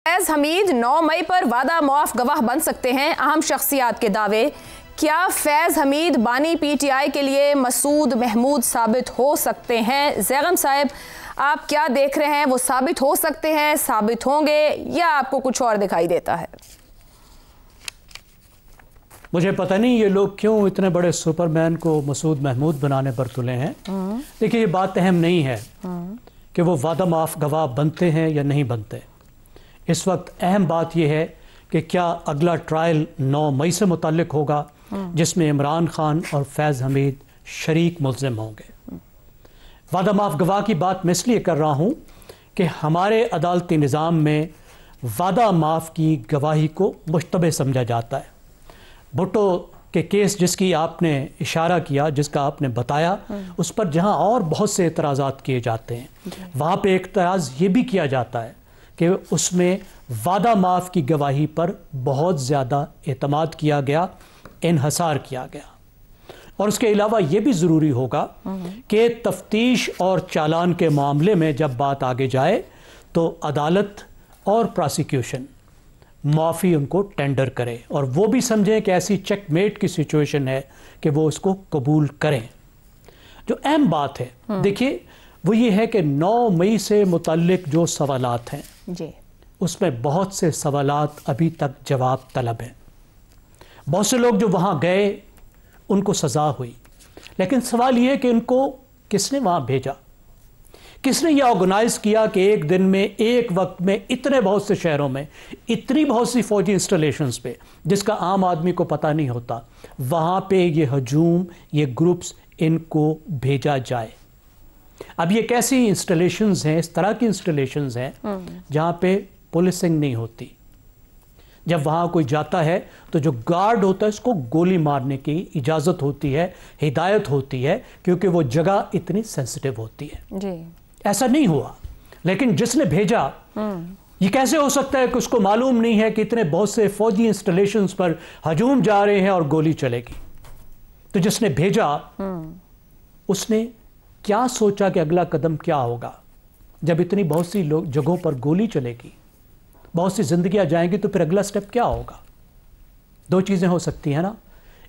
फैज हमीद 9 मई पर वादा मुआफ गवाह बन सकते हैं, अहम शख्सियात के दावे। क्या फैज हमीद बानी पीटीआई के लिए मसूद महमूद साबित हो सकते हैं? ज़ैगम साहब, आप क्या देख रहे हैं? वो साबित हो सकते हैं, साबित होंगे, या आपको कुछ और दिखाई देता है? मुझे पता नहीं ये लोग क्यों इतने बड़े सुपरमैन को मसूद महमूद बनाने पर तुले हैं। देखिए, ये बात अहम नहीं है कि वो वादा माफ गवाह बनते हैं या नहीं बनते। इस वक्त अहम बात यह है कि क्या अगला ट्रायल 9 मई से मुताल्लिक होगा, जिसमें इमरान खान और फैज़ हमीद शरीक मुल्ज़िम होंगे। वादा माफ गवाह की बात मैं इसलिए कर रहा हूँ कि हमारे अदालती निज़ाम में वादा माफ की गवाही को मुश्तबह समझा जाता है। भुट्टो के केस जिसकी आपने इशारा किया, जिसका आपने बताया, उस पर जहाँ और बहुत से एतराज़ात किए जाते हैं, वहाँ पे एक एतराज़ ये भी किया जाता है कि उसमें वादा माफ़ की गवाही पर बहुत ज़्यादा एतमाद किया गया, इन्हसार किया गया। और उसके अलावा ये भी ज़रूरी होगा कि तफ्तीश और चालान के मामले में जब बात आगे जाए तो अदालत और प्रोसिक्यूशन माफ़ी उनको टेंडर करे और वो भी समझें कि ऐसी चेकमेट की सिचुएशन है कि वो उसको कबूल करें। जो अहम बात है, देखिए, वो ये है कि 9 मई से मुतल्लिक जो सवालात हैं जी, उसमें बहुत से सवालात अभी तक जवाब तलब हैं। बहुत से लोग जो वहाँ गए उनको सज़ा हुई, लेकिन सवाल ये है कि उनको किसने वहाँ भेजा, किसने ये ऑर्गेनाइज किया कि एक दिन में, एक वक्त में इतने बहुत से शहरों में इतनी बहुत सी फौजी इंस्टॉलेशंस पे जिसका आम आदमी को पता नहीं होता, वहाँ पे ये हजूम, ये ग्रुप्स, इनको भेजा जाए। अब ये कैसी इंस्टॉलेशंस हैं, इस तरह की इंस्टॉलेशंस हैं जहाँ पे पुलिसिंग नहीं होती। जब वहाँ कोई जाता है तो जो गार्ड होता है उसको गोली मारने की इजाज़त होती है, हिदायत होती है, क्योंकि वो जगह इतनी सेंसिटिव होती है जी। ऐसा नहीं हुआ, लेकिन जिसने भेजा, ये कैसे हो सकता है कि उसको मालूम नहीं है कि इतने बहुत से फौजी इंस्टॉलेशंस पर हजूम जा रहे हैं और गोली चलेगी? तो जिसने भेजा उसने क्या सोचा कि अगला कदम क्या होगा? जब इतनी बहुत सी लोग जगहों पर गोली चलेगी, बहुत सी जिंदगियां जाएंगी, तो फिर अगला स्टेप क्या होगा? दो चीज़ें हो सकती हैं ना।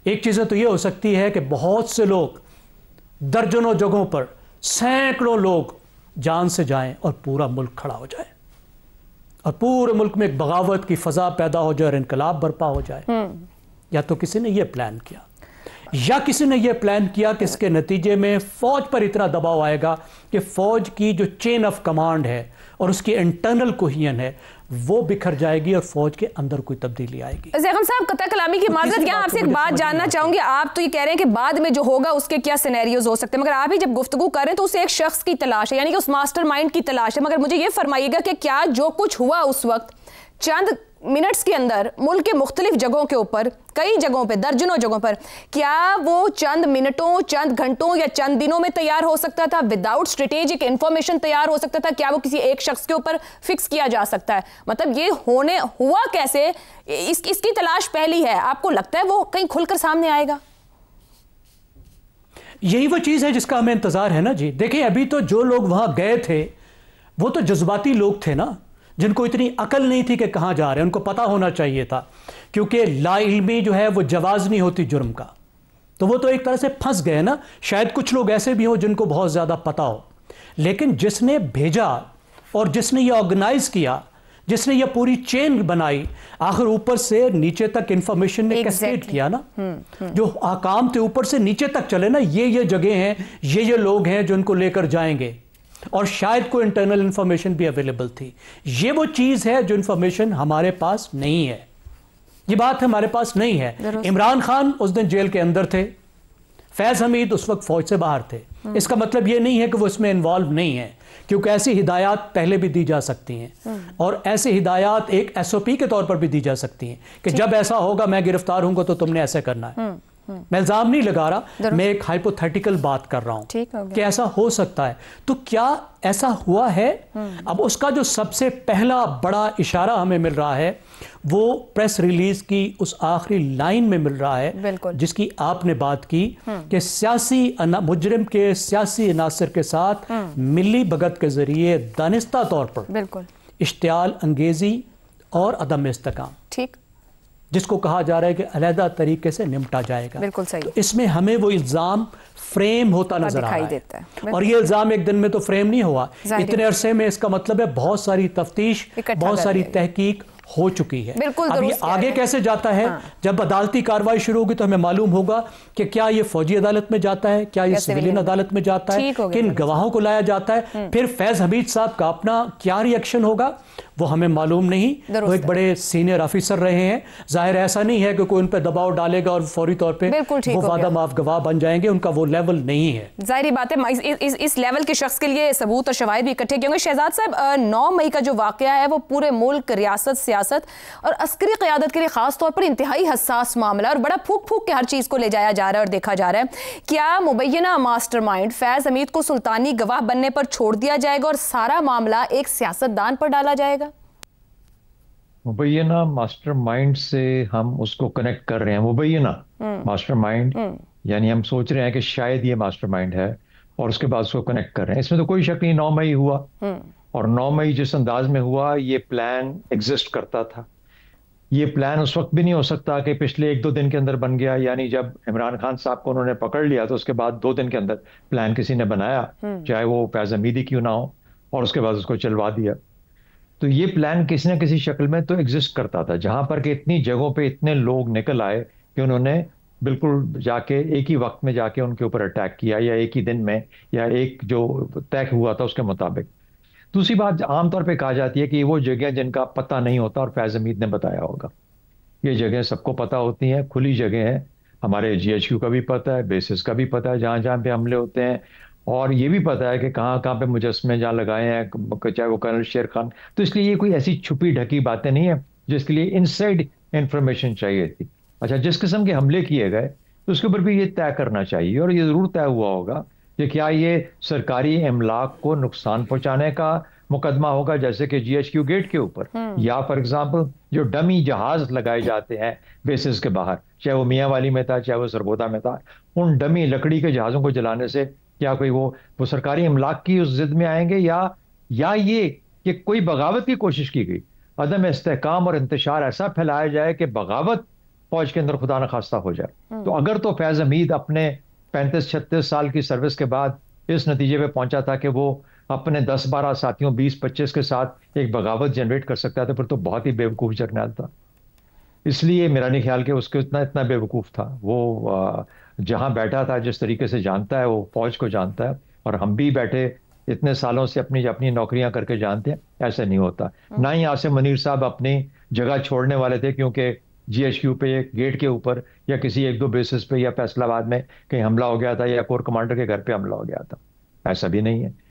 एक चीज़ें तो ये हो सकती है कि बहुत से लोग, दर्जनों जगहों पर सैकड़ों लोग जान से जाएं और पूरा मुल्क खड़ा हो जाए और पूरे मुल्क में एक बगावत की फ़ज़ा पैदा हो जाए और इनकलाब बर्पा हो जाए। या तो किसी ने ये प्लान किया, या किसी ने यह प्लान किया कि इसके नतीजे में फ़ौज पर इतना दबाव आएगा कि फ़ौज की जो चेन ऑफ कमांड है और उसकी इंटरनल कोहियन है वो बिखर जाएगी और फौज के अंदर कोई तब्दीली आएगी। ज़ैगम साहब, कतई कलामी की माज़रत, यहाँ आपसे एक बात जानना चाहूंगी। आप तो ये कह रहे हैं कि बाद में जो होगा उसके क्या सिनेरियोज हो सकते हैं, मगर आप ही जब गुफ्तगू कर रहे हैं तो उस एक शख्स की तलाश है, यानी कि उस मास्टरमाइंड की तलाश है। मगर मुझे ये फरमाइएगा कि क्या जो कुछ हुआ उस वक्त चंद मिनट्स के अंदर मुल्क के मुख्तलिफ जगहों के ऊपर, कई जगहों पे, दर्जनों जगहों पर, क्या वो चंद मिनटों, चंद घंटों या चंद दिनों में तैयार हो सकता था? विदाउट स्ट्रेटेजिक इंफॉर्मेशन तैयार हो सकता था? क्या वो किसी एक शख्स के ऊपर फिक्स किया जा सकता है? मतलब ये हुआ कैसे? इसकी तलाश पहली है। आपको लगता है वो कहीं खुलकर सामने आएगा? यही वो चीज़ है जिसका हमें इंतजार है ना जी। देखिए, अभी तो जो लोग वहां गए थे वो तो जज्बाती लोग थे ना, जिनको इतनी अकल नहीं थी कि कहाँ जा रहे हैं। उनको पता होना चाहिए था, क्योंकि लाइल्मी जो है वो जवाज़ नहीं होती जुर्म का। तो वो तो एक तरह से फंस गए ना। शायद कुछ लोग ऐसे भी हो जिनको बहुत ज़्यादा पता हो, लेकिन जिसने भेजा और जिसने ये ऑर्गेनाइज किया, जिसने ये पूरी चेन बनाई, आखिर ऊपर से नीचे तक इंफॉर्मेशन ने कैस्केड किया ना। जो आकाम थे ऊपर से नीचे तक चले ना, ये जगह हैं, ये लोग हैं जो इनको लेकर जाएंगे, और शायद कोई इंटरनल इंफॉर्मेशन भी अवेलेबल थी। ये वो चीज़ है जो इंफॉर्मेशन हमारे पास नहीं है। ये बात हमारे पास नहीं है। इमरान खान उस दिन जेल के अंदर थे, फैज़ हमीद उस वक्त फौज से बाहर थे। इसका मतलब ये नहीं है कि वो इसमें इन्वॉल्व नहीं है, क्योंकि ऐसी हिदायत पहले भी दी जा सकती हैं और ऐसी हिदायत एक SOP के तौर पर भी दी जा सकती हैं कि जब ऐसा होगा, मैं गिरफ्तार होऊंगा तो तुमने ऐसे करना है। मैं इल्जाम नहीं लगा रहा, मैं एक हाइपोथेटिकल बात कर रहा हूं कि ऐसा हो सकता है। तो क्या ऐसा हुआ है? अब उसका जो सबसे पहला बड़ा इशारा हमें मिल रहा है वो प्रेस रिलीज की उस आखिरी लाइन में मिल रहा है, जिसकी आपने बात की कि सियासी मुजरिम के सियासी अनासर के साथ मिली भगत के जरिए दानिस्ता तौर पर इश्तियाल अंगेजी اور عدم استحکام، ٹھیک، جس کو کہا جا رہا ہے کہ علیحدہ طریقے سے نمٹا جائے گا. بالکل صحیح. تو اس میں ہمیں وہ الزام فریم ہوتا نظر آ رہا ہے، اور یہ الزام ایک دن میں تو فریم نہیں ہوا، اتنے عرصے میں اس کا مطلب ہے بہت ساری تفتیش، بہت ساری تحقیق ہو چکی ہے. اب یہ آگے کیسے جاتا ہے؟ جب عدالتی کارروائی شروع ہوگی تو ہمیں معلوم ہوگا کہ کیا یہ فوجی عدالت میں جاتا ہے، کیا یہ سویلین عدالت میں جاتا ہے، کن گواہوں کو لایا جاتا ہے، پھر فیض حمید صاحب کا اپنا کیا ری ایکشن ہوگا وہ ہمیں معلوم نہیں. وہ ایک بڑے سینئر آفیسر رہے ہیں، ظاہر ایسا نہیں ہے کہ کوئی ان پہ دباؤ ڈالے گا اور فوری طور پہ وہ وعدہ معاف گواہ بن جائیں گے، ان کا وہ لیول نہیں ہے. ظاہری بات ہے اس لیول کے شخص کے لیے ثبوت اور شواہد بھی اکٹھے کیے ہوں گے. شہزاد صاحب، 9 مئی کا جو واقعہ ہے وہ پورے ملک، ریاست، سیاست اور عسکری قیادت کے لیے خاص طور پر انتہائی حساس معاملہ اور بڑا پھونک پھونک کے ہر چیز کو لے جایا جا رہا ہے اور دیکھا جا رہا ہے. کیا مبینہ ماسٹر مائنڈ فیض حمید کو سلطانی گواہ بننے پر چھوڑ دیا جائے گا اور سارا معاملہ ایک سیاستدان پر ڈالا جائے گا؟ مبینہ ماسٹر مائنڈ سے ہم اس کو کنیکٹ کر رہے ہیں. مبینہ ماسٹر مائنڈ یعنی ہم سوچ رہے ہیں کہ شاید یہ ماسٹر مائنڈ ہے اور اس کے بعد اس کو کنیکٹ کر رہے ہیں. اس میں تو کوئی شک نہیں 9 مئی ہوا، اور 9 مئی جس انداز میں ہوا یہ پلان ایگزسٹ کرتا تھا. یہ پلان اس وقت بھی نہیں ہو سکتا کہ پچھلے 1-2 دن کے اندر بن گیا. یعنی جب عمران خان صاحب کو انہوں نے پکڑ لیا تو اس کے بعد 2 دن کے اندر پلان کسی نے بنایا، چاہے وہ فیض حمیدی کیوں نہ ہو، اور اس کے بعد اس کو چلوا دیا. تو یہ پلان کسی نہ کسی شکل میں تو ایگزسٹ کرتا تھا، جہاں پر کہ اتنی جگہوں پہ اتنے لوگ نکل آئے کہ انہوں نے بالکل جا کے ایک ہی وقت میں جا کے ان کے اوپر اٹیک کیا، یا ایک ہی دن میں، یا ایک جو طے ہوا تھا اس کے مطابق. دوسری بات عام طور پہ کہا جاتی ہے کہ وہ جگہ جن کا پتہ نہیں ہوتا، اور فیض حمید نے بتایا ہوگا. یہ جگہیں سب کو پتہ ہوتی ہیں، کھلی جگہ ہیں. ہمارے GHQ کا بھی پتہ ہے، بیسز کا بھی پتہ ہے جہاں جہاں پہ حملے ہوتے ہیں، اور یہ بھی پتہ ہے کہ کہاں کہاں پہ مجسمے جہاں لگائے ہیں، چاہے وہ کرنل شیر خان. تو اس لیے یہ کوئی ایسی چھپی ڈھکی باتیں نہیں ہیں جس کے لیے انسائڈ انفارمیشن چاہیے تھی. اچھا، جس قسم کے حملے کیے گئے تو اس کے اوپر بھی یہ طے کرنا چاہیے، اور یہ ضرور طے ہوا ہوگا کہ کیا یہ سرکاری املاک کو نقصان پہنچانے کا مقدمہ ہوگا، جیسے کہ GHQ گیٹ کے اوپر، یا فار ایگزامپل جو ڈمی جہاز لگائے جاتے ہیں بیسز کے باہر، چاہے وہ میاں والی میں تھا چاہے وہ سرگودا میں تھا، ان ڈمی لکڑی کے جہازوں کو جلانے سے کیا کوئی وہ سرکاری املاک کی اس ضد میں آئیں گے، یا یہ کہ کوئی بغاوت کی کوشش کی گئی، عدم استحکام اور انتشار ایسا پھیلایا جائے کہ بغاوت فوج کے اندر خدا نخواستہ ہو جائے. تو اگر تو فیض حمید اپنے 35-36 سال کی سروس کے بعد اس نتیجے پہ پہنچا تھا کہ وہ اپنے 10-12 ساتھیوں 20-25 کے ساتھ ایک بغاوت جنریٹ کر سکتا تھا، پھر تو بہت ہی بیوقوف جرنیل تھا. اس لیے میرا نہیں خیال کہ اس کو اتنا بیوقوف تھا. وہ جہاں بیٹھا تھا جس طریقے سے جانتا ہے، وہ فوج کو جانتا ہے، اور ہم بھی بیٹھے اتنے سالوں سے اپنی نوکریاں کر کے جانتے ہیں. ایسے نہیں ہوتا. نہ ہی عاصم منیر صاحب اپنی جگہ چھوڑنے والے تھے کیونکہ GHQ پہ گیٹ کے اوپر یا کسی 1-2 بیسز پہ یا فیصل آباد میں کہیں حملہ ہو گیا تھا، یا کور کمانڈر کے گھر پہ حملہ ہو گیا تھا. ایسا بھی نہیں ہے.